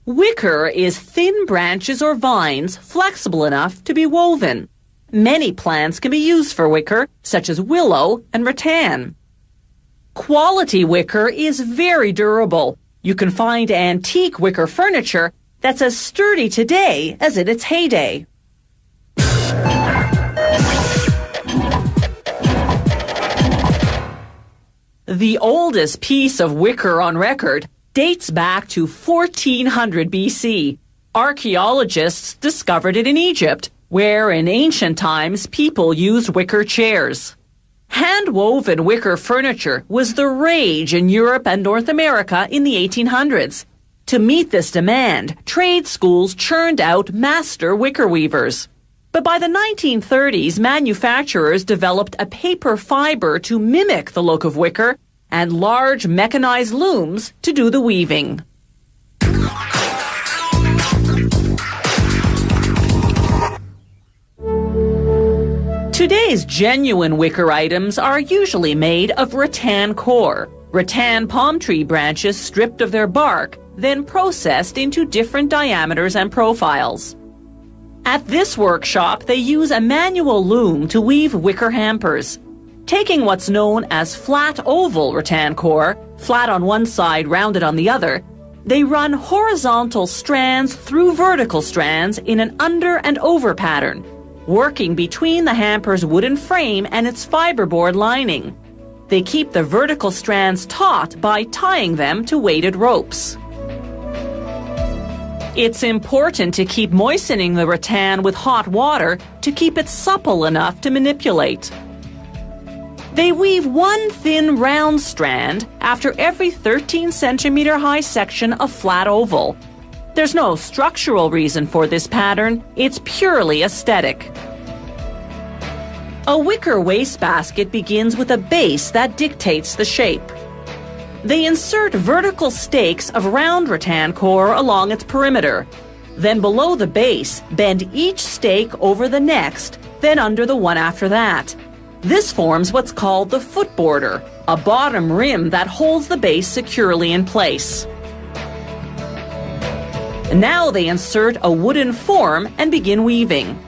Wicker is thin branches or vines flexible enough to be woven. Many plants can be used for wicker, such as willow and rattan. Quality wicker is very durable. You can find antique wicker furniture that's as sturdy today as in its heyday. The oldest piece of wicker on record dates back to 1400 BC. Archaeologists discovered it in Egypt, where in ancient times people used wicker chairs. Hand-woven wicker furniture was the rage in Europe and North America in the 1800s. To meet this demand, trade schools churned out master wicker weavers. But by the 1930s, manufacturers developed a paper fiber to mimic the look of wicker and large mechanized looms to do the weaving. Today's genuine wicker items are usually made of rattan core, rattan palm tree branches stripped of their bark, then processed into different diameters and profiles. At this workshop, they use a manual loom to weave wicker hampers. Taking what's known as flat oval rattan core, flat on one side, rounded on the other, they run horizontal strands through vertical strands in an under and over pattern, working between the hamper's wooden frame and its fiberboard lining. They keep the vertical strands taut by tying them to weighted ropes. It's important to keep moistening the rattan with hot water to keep it supple enough to manipulate. They weave one thin round strand after every 13-centimeter high section of flat oval. There's no structural reason for this pattern, it's purely aesthetic. A wicker wastebasket begins with a base that dictates the shape. They insert vertical stakes of round rattan core along its perimeter. Then below the base, bend each stake over the next, then under the one after that. This forms what's called the foot border, a bottom rim that holds the base securely in place. Now they insert a wooden form and begin weaving.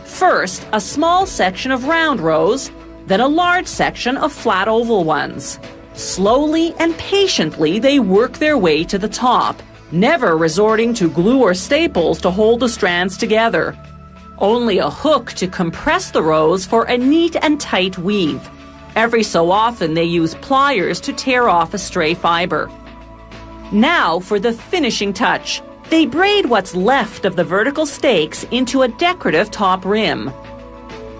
First, a small section of round rows, then a large section of flat oval ones. Slowly and patiently they work their way to the top, never resorting to glue or staples to hold the strands together. Only a hook to compress the rows for a neat and tight weave. Every so often they use pliers to tear off a stray fiber. Now for the finishing touch. They braid what's left of the vertical stakes into a decorative top rim.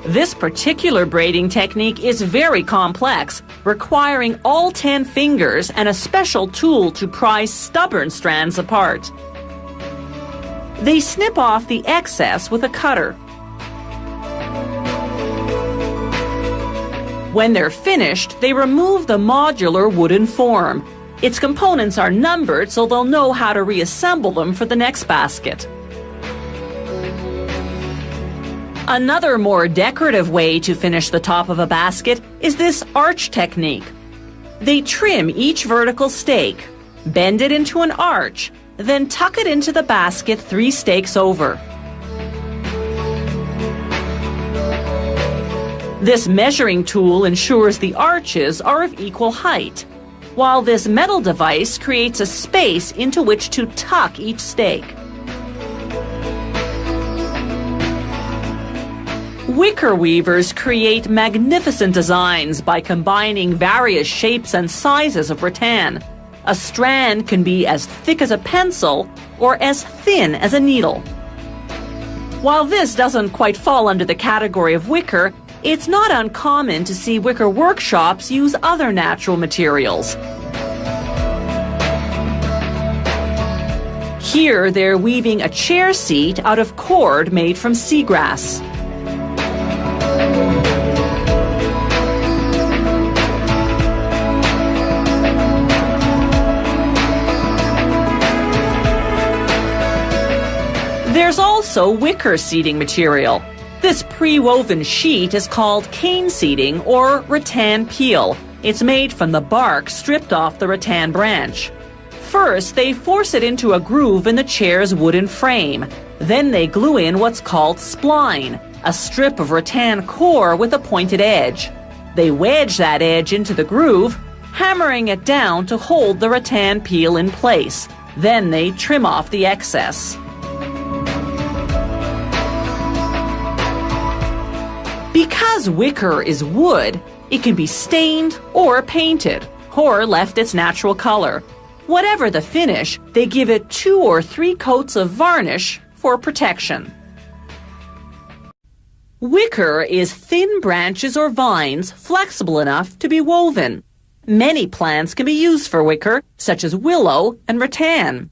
This particular braiding technique is very complex, requiring all 10 fingers and a special tool to pry stubborn strands apart. They snip off the excess with a cutter. When they're finished, they remove the modular wooden form. Its components are numbered so they'll know how to reassemble them for the next basket. Another more decorative way to finish the top of a basket is this arch technique. They trim each vertical stake, bend it into an arch, then tuck it into the basket 3 stakes over. This measuring tool ensures the arches are of equal height, while this metal device creates a space into which to tuck each stake. Wicker weavers create magnificent designs by combining various shapes and sizes of rattan. A strand can be as thick as a pencil or as thin as a needle. While this doesn't quite fall under the category of wicker, it's not uncommon to see wicker workshops use other natural materials. Here they're weaving a chair seat out of cord made from seagrass. There's also wicker seating material. This pre-woven sheet is called cane seating or rattan peel. It's made from the bark stripped off the rattan branch. First, they force it into a groove in the chair's wooden frame. Then they glue in what's called spline, a strip of rattan core with a pointed edge. They wedge that edge into the groove, hammering it down to hold the rattan peel in place. Then they trim off the excess. Because wicker is wood, it can be stained or painted, or left its natural color. Whatever the finish, they give it 2 or 3 coats of varnish for protection. Wicker is thin branches or vines flexible enough to be woven. Many plants can be used for wicker, such as willow and rattan.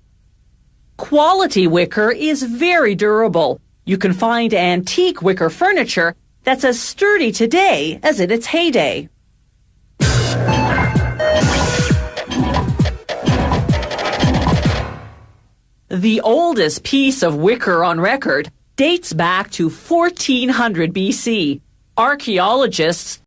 Quality wicker is very durable. You can find antique wicker furniture that's as sturdy today as in its heyday. The oldest piece of wicker on record dates back to 1400 BC. Archaeologists